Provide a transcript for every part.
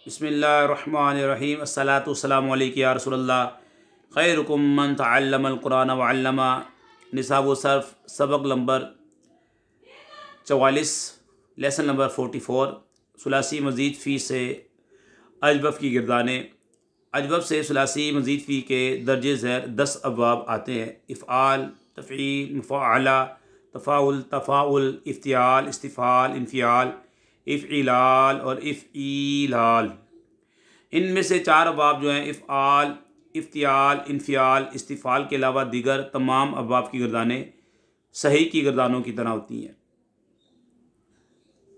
बिस्मिल्लाहिर्रहमानिर्रहीम अस्सलातु वस्सलामु अलैका या रसूलल्लाह खैरुकुम मन तअल्लमल कुरान व अल्लमा। निसाब व सर्फ सबक नंबर 44 लेसन नंबर 44 सुलासी मज़ीद फ़ी से अजवफ़ की गिरदाने। अजवफ़ से सुलासी मज़ीद फ़ी के दर्जे ज़ैर 10 अबवाब आते हैं। इफ़आल, तफ़ईल, मुफ़अला, तफ़ाउल, तफ़ाउल, इफ़्तियाल, इस्तिफ़ाल, इन्फ़ियाल, इफ़इलाल और इफ़ईलाल। इनमें से 4 अबवाब जो हैं इफ़आल, इफ़्तियाल, इन्फ़ियाल, इस्तिफ़ाल के अलावा दीगर तमाम अबवाब की गर्दानें सही की गर्दानों की तरह होती हैं।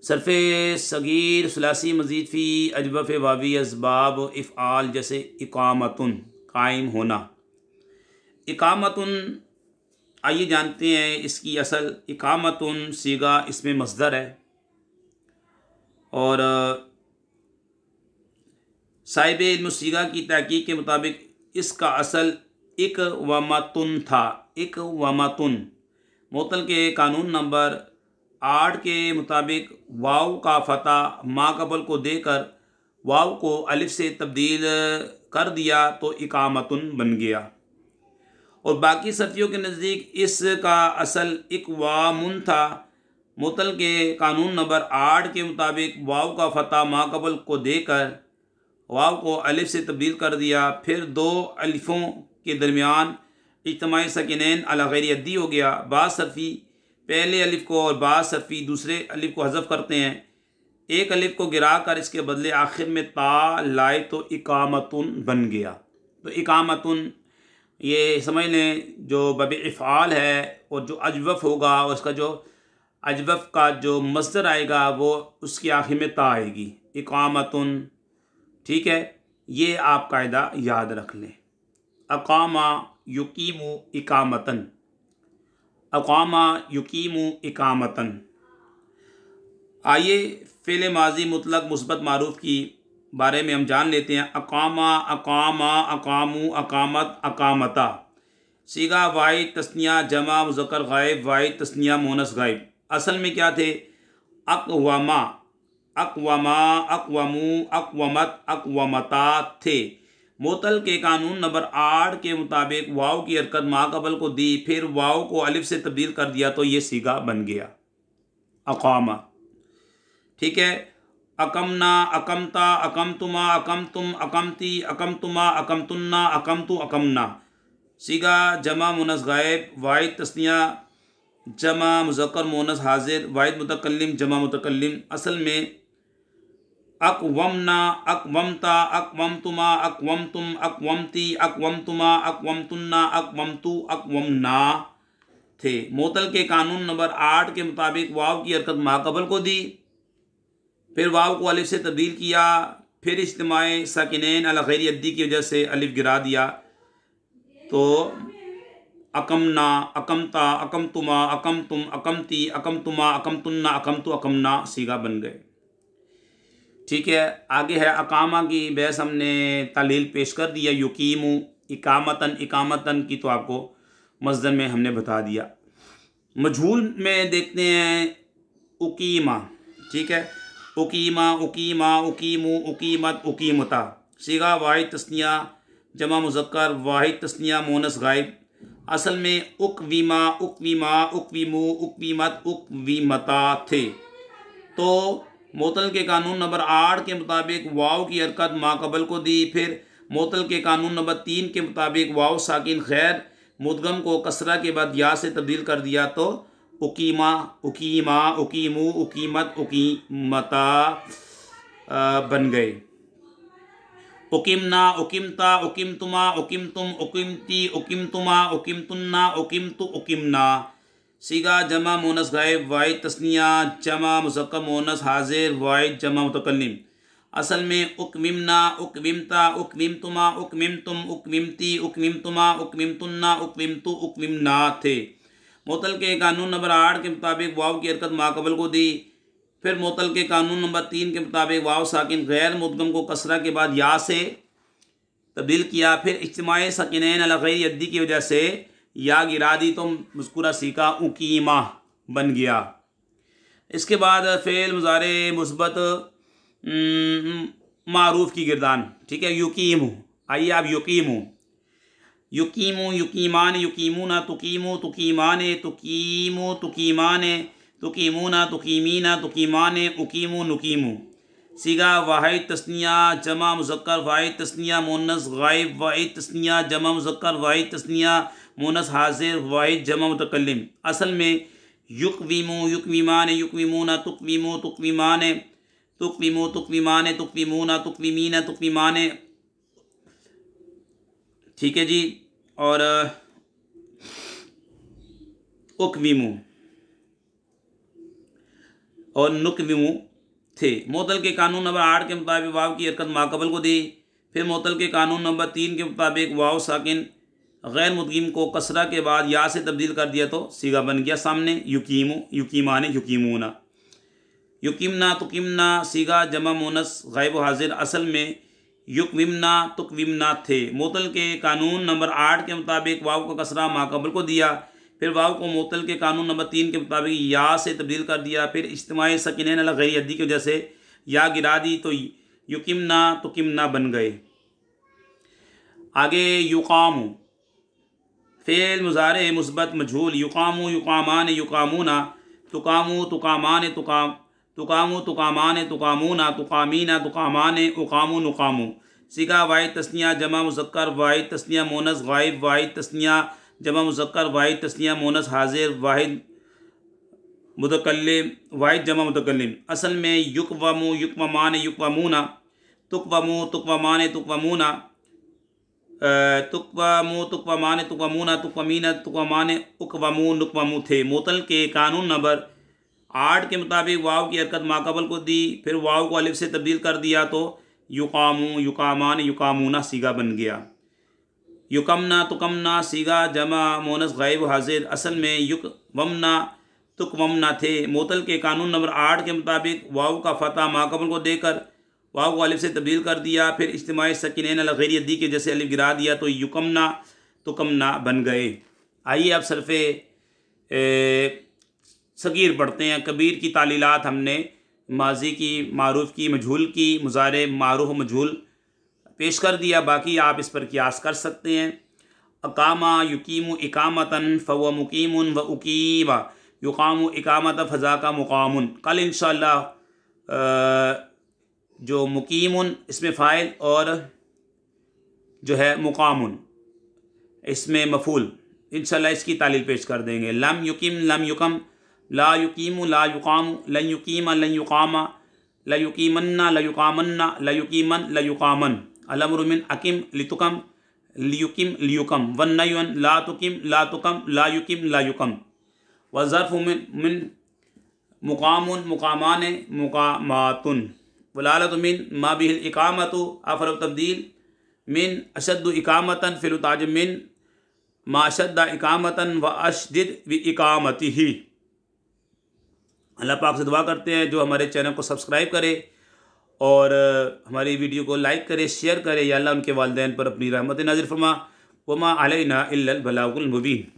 सरफ़े सगीर सुलासी मज़ीद फ़ी अजवफ़ वावी असबाब इफ़आल जैसे इकामतुन कायम होना। इकामतुन आइए जानते हैं इसकी असल। इकामतुन सीगा इसमें मस्दर है और साहिब इल्म सीगा की तहकीक के मुताबिक इसका असल इकवमतुन था। इकवमतुन मोतल के कानून नंबर 8 के मुताबिक वाव का फ़तह माक़बल को देकर वाव को अलिफ से तब्दील कर दिया तो इकामतुन बन गया। और बाकी सफ़ियों के नज़दीक इसका असल इकवामुन था। मुतल के कानून नंबर 8 के मुताबिक वाव का फ़तह माक़बल को देकर वाव को अलिफ से तब्दील कर दिया, फिर 2 अलिफ़ों के दरमियान इज्तिमाई सकीनैन अला गैर अद्दी हो गया। बाज़ सरफ़ी पहले अलिफ़ को और बाज़ सरफ़ी दूसरे अलिफ़ को हज़फ करते हैं। एक अलिफ़ को गिरा कर इसके बदले आखिर में ता लाए तो इकामतुन बन गया। तो इकामतुन ये समझ लें जो बब इफ़आल है और जो अजवफ़ होगा उसका जो अजवफ़ का जो मस्दर आएगा वो उसकी आखिर में ता आएगी। इकामतुन, ठीक है, ये आप कायदा याद रख लें। अकामा युकीमु इकामतन, अकामा युकीमु इकामतन। आइए फ़िल माज़ी मुतलक मुस्बत मारूफ़ की बारे में हम जान लेते हैं। अकामा, अकामा, अकामु, अकामत, अकामता। सीगा वाहिद तस्निया जमा मुज़क्कर गायब, वाहिद तस्निया मोनस गायब। असल में क्या थे? अक़वमा, अक़वमा, अक़वमु, अक़वमत, अक़वमता थे। मोतल के कानून नंबर 8 के मुताबिक वाव की हरकत माक़बल को दी, फिर वाव को अलिफ से तब्दील कर दिया तो ये सीगा बन गया अक़ामा। ठीक है। अकमना, अकमता, अकमतुमा, अकमतुम, अकमती, अकमतुमा, अकमतुन्ना, अकमतु, अकमना। सीगा जमा मुनस गायब, वाहिद तस्निया जमा मुज़क्कर मोनस हाजिर, वाहिद मुतकल्लिम जमा मुतकल्लिम। असल में अक़वमना, अक़वमता, अक़वमतुमा, अक़वमतुम, अक़वमती, अक़वमतुमा, अक़वमतुन्ना, अक़वमतु, अक़वमना थे। मोतल के कानून नंबर 8 के मुताबिक वाव की हरकत माक़बल को दी, फिर वाव को अलिफ से तब्दील किया, फिर इज्तिमाई साकिनैन अला गैर अद्दी की वजह से अलिफ गिरा दिया तो अकमना, अकमता, अकमतुमा, अकमतुम, अकमती, अकमतुमा, अकमतुन्ना, अकमतु, अकमना सीगा बन गए। ठीक है। आगे है अकामा की बहस हमने तालील पेश कर दिया। युकीमु इकामतन, इकामतन की तो आपको मस्दर में हमने बता दिया। मजहूल में देखते हैं उकीमा। ठीक है। उकीमा, उकीमा, उकीमु, उकीमत, उकीमता। सीगा वाहिद तस्निया जमा मुज़क्कर, वाहिद तस्निया मोनस गायब। असल में उकवीमा, उकवीमा, उकवीमु, उकवीमत, उकवीमता थे। तो मोतल के कानून नंबर 8 के मुताबिक वाव की हरकत माक़बल को दी, फिर मोतल के कानून नंबर 3 के मुताबिक वाव साकिन खैर मुदगम को कसरा के बाद या से तब्दील कर दिया तो उकीमा, उकीमा, उकीमु, उकीमत, उकीमता बन गए। उकीमना, उकीमता, उकीमतुमा, उकीमतुम, उकीमती, उकीमतुमा, उकीमतुन्ना, उकीमतु, उकीमना। सीगा जमा मोनस गायब, वाहिद तस्निया जमा मुज़क्कर मोनस हाजिर, वाहिद जमा मुतकल्लिम। असल में उकमिमना, उकमिमता, उकमिमतुमा, उकमिमतुम, उकमिमती, उकमिमतुमा, उकमिमतुन्ना, उकमिमतु, उकमिमना थे। मोतल के कानून नंबर 8 के मुताबिक वाव की हरकत माक़बल को दी, फिर मोतल के कानून नंबर 3 के मुताबिक वाव साकिन गैर मुदगम को कसरा के बाद या से तब्दील किया, फिर इज्तिमाई सकीनैन अला गैर अद्दी की वजह से या गिरा दी तो मुस्कुरा सीका उकीमा बन गया। इसके बाद फ़ेल मुज़ारे मुस्बत मारूफ की गिरदान, ठीक है। युकीमु, आइए आप युकीमु, युकीमु, युकीमान, युकीमुना, तुकीमु, तुकीमाने, तुकीमु, तुकीमाने, तुकीमुना, तुकीमीना, तुकीमाने, उकीमु, नुकीमु। सीगा वाहिद तस्निया जमा मुज़क्कर वाहिद तस्निया मुन्नस गायब वाहिद तस्निया जमा मुज़क्कर वाहिद तस्निया मुन्नस हाजिर वाहिद जमा मुतकल्लिम। असल में युकवीमु, युकवीमाने, युकवीमुना, तुकवीमु, तुकवीमाने, तुकवीमु, तुकवीमाने, तुकवीमुना, तुकवीमीना, तुकवीमाने, ठीक है जी। और उकवीमु और नुकवीमु थे। मोतल के कानून नंबर 8 के मुताबिक वाव की हरकत माकबल को दी। फिर मोतल के कानून नंबर 3 के मुताबिक वाव साकिन गैर मुदगीम को कसरा के बाद या से तब्दील कर दिया तो सीगा बन गया सामने युकीमु, युकीमाने, युकीमुना। युकीमना, तुकीमना सीगा जमा मुनस गायब हाजिर, असल में युकविमना, तुकविमना थे। मोतल के कानून नंबर 8 के मुताबिक वाव को कसरा माकबल को दिया। फिर वाव को मोतल के कानून नंबर 3 के मुताबिक या से तब्दील कर दिया। फिर इज्तिमाई सकीनैन अला गैर यद्दी की वजह से या गिरा दी तो युकिमना, तुकिमना बन गए। आगे युकामु, फ़ेल मुज़ारे मुस्बत मजहूल, युकामु, युकामान, युकामुना, तुकामु, तुकामान, तुकामु, तुकामान, तुकामुना, तुकामीना, तुकामान, उकामु, नुकामु। सीगा वाहिद तस्निया जमा मुज़क्कर वाहिद तस्निया मोनस गायब वाहिद तस्निया जमा मुज़क्कर वाहिद तस्निया मोनस हाजिर वाहिद मुतकल्लिम वाहिद जमा मुतकल्लिम। असल में युकवमु, युकवमान, युकवमुना, तुकवमु, तुकवमान, तुकवमुना, तुकवमु, तुकवमान, तुकवमुना, तुकवमीना, तुकवमान, उकवमु, नुकवमु थे। मोतल के कानून नंबर 8 के मुताबिक वाव की हरकत माकबल को दी। फिर वाव को अलिफ से तब्दील कर दिया तो युकामु, युकामान, युकामुना सीगा बन गया। युकमना, तुकमना सीगा जमा मोनस गायब हाजिर, असल में युकवमना, तुकवमना थे। मोतल के कानून नंबर 8 के मुताबिक वाव का फ़तह माकबल को देकर वाव को अलिफ से तब्दील कर दिया। फिर इज्तिमाई सकीनैन अला गैर यद्दी के जैसे अलिफ गिरा दिया तो युकमना, तुकमना बन गए। आइए अब सरफ़े सगीर पढ़ते हैं। कबीर की तालीलात हमने माजी की, मारूफ़ की, मजहूल की, मुज़ारे मारूफ़ मजहूल पेश कर दिया। बाकी आप इस पर कियास कर सकते हैं। अकामा युकीमु इकामतन फ़व मुकीमुन व उकीमा युकामु इकामत फ़ज़ा का मुकामुन। कल इंशाअल्लाह जो मुकीमुन इसमें फ़ाइल और जो है मुकामुन इसमें मफ़ूल, इंशाअल्लाह इसकी तालील पेश कर देंगे। लम युकीम, लम युकम, ला युकीमु, ला युकामु, लन युकीमा, लन युकामा, ला युकीमन्ना, ला युकामन्ना, ला युकीमन, ला युकामन। अलअम्रु मिन अकिम लितुकम, लियुकिम, लियुकम। वन्नय्युन ला तुकिम, ला तुकम, ला युकिम, ला युकम। वज़र्फ़ु मिन मुकामुन, मुकामान, मुकामातुन। वलालतु मिन मा बिहिल इकामतु अफ़रब तब्दील मिन अशद्दु इकामतन फ़िल ताज मिन मा अशद्दा इकामतन व अशदिद व इकामतिही। अल्लाह पाक से दुआ करते हैं जो हमारे चैनल को सब्सक्राइब करे और हमारी वीडियो को लाइक करे, शेयर करे। या अल्लाह उनके वालिदैन पर अपनी रहमत नाज़िल फरमा। वमा अलैना इल्लल बलागुल मुबीन।